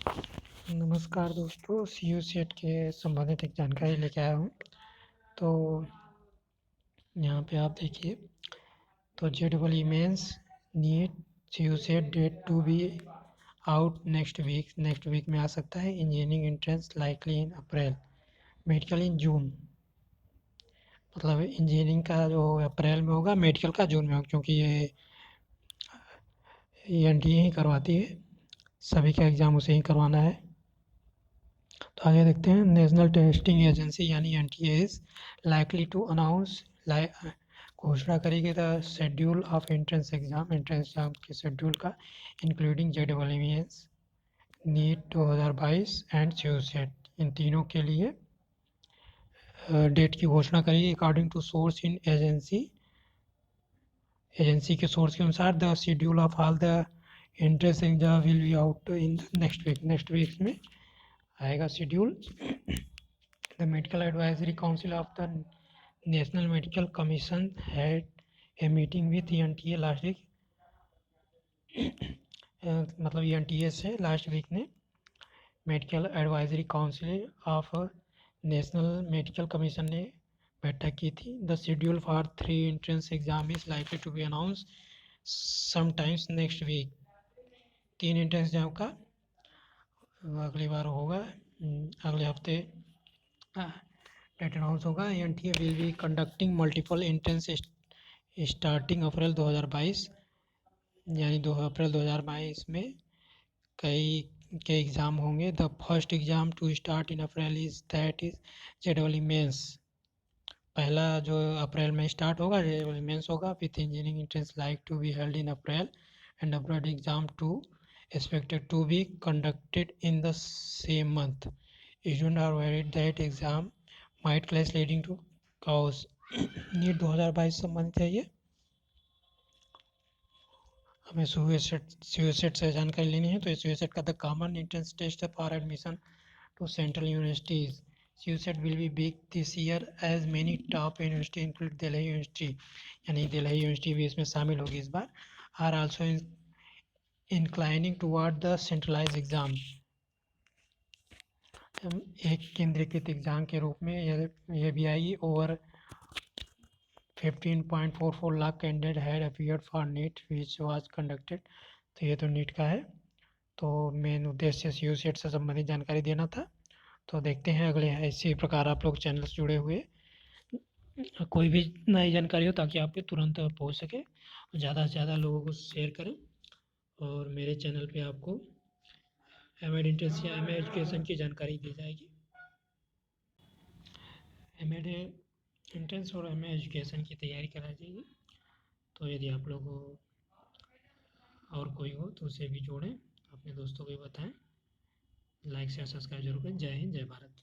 नमस्कार दोस्तों, CU set के संबंधित एक जानकारी लेके आया हूँ। तो यहाँ पे आप देखिए, तो जेडबल mains NEET CUET date to be out next week में आ सकता है। Engineering entrance likely in April, medical in June. मतलब इंजीनियरिंग का जो अप्रैल में होगा, मेडिकल का जून में होगा, क्योंकि ये एनटीए ही करवाती है, सभी का एग्ज़ाम उसे ही करवाना है। तो आगे देखते हैं। नेशनल टेस्टिंग एजेंसी यानी NTA is likely to announce, घोषणा करेगी the schedule of entrance exam के शेड्यूल का, इंक्लूडिंग जेडबलईएस, नीट 2022 एंड सीयूसेट। इन तीनों के लिए डेट की घोषणा करेगी। According to source in agency के सोर्स के अनुसार the schedule of all the entrance exam will be out in next week में आएगा schedule. The medical advisory council of the national medical commission had a meeting with NTA last week. मतलब NTA से last week ने medical advisory council of national medical commission ने बैठक की थी। The schedule for 3 entrance exam is likely to be announce sometimes next week. 3 entrance exam का अगली बार होगा, अगले हफ्ते डेट अनाउंस होगा। NTA will be conducting multiple entrance starting April 2022, यानी 2 अप्रैल 2022 में कई के एग्ज़ाम होंगे। The first exam to start in April is जेडबल मेंस। पहला जो अप्रैल में स्टार्ट होगा जेडबल मेंस होगा, with engineering entrance like to be held in April and abroad exam to expected to be conducted in the same month. Students are worried that exam might clash leading to chaos. NEET 2022 संबंधित है ये। हमें सीयूसेट से जानकारी लेनी है। तो CUET का the common entrance test for admission to central universities. CUET will be big this year as many top university include Delhi university, यानी दिल्ली यूनिवर्सिटी भी इसमें शामिल होगी इस बार। Are also inclining toward the centralized exam, एक केंद्रीकृत एग्ज़ाम के रूप में यह भी आएगी। Over 15.44 lakh candidate had appeared for NEET which was conducted. तो ये तो नीट का है। तो मेन उद्देश्य सी यू सेट से संबंधित जानकारी देना था। तो देखते हैं अगले इसी प्रकार आप लोग चैनल से जुड़े हुए कोई भी नई जानकारी हो ताकि आप पे तुरंत पहुंच सके। ज़्यादा से ज़्यादा लोगों को शेयर करें। और मेरे चैनल पे आपको एम.एड एंट्रेंस या एम.ए एजुकेशन की जानकारी दी जाएगी। एम.एड एंट्रेंस और एम.ए एजुकेशन की तैयारी कराई जाएगी। तो यदि आप लोग और कोई हो तो उसे भी जोड़ें, अपने दोस्तों को भी बताएं। लाइक शेयर सब्सक्राइब जरूर करें। जय हिंद, जय भारत।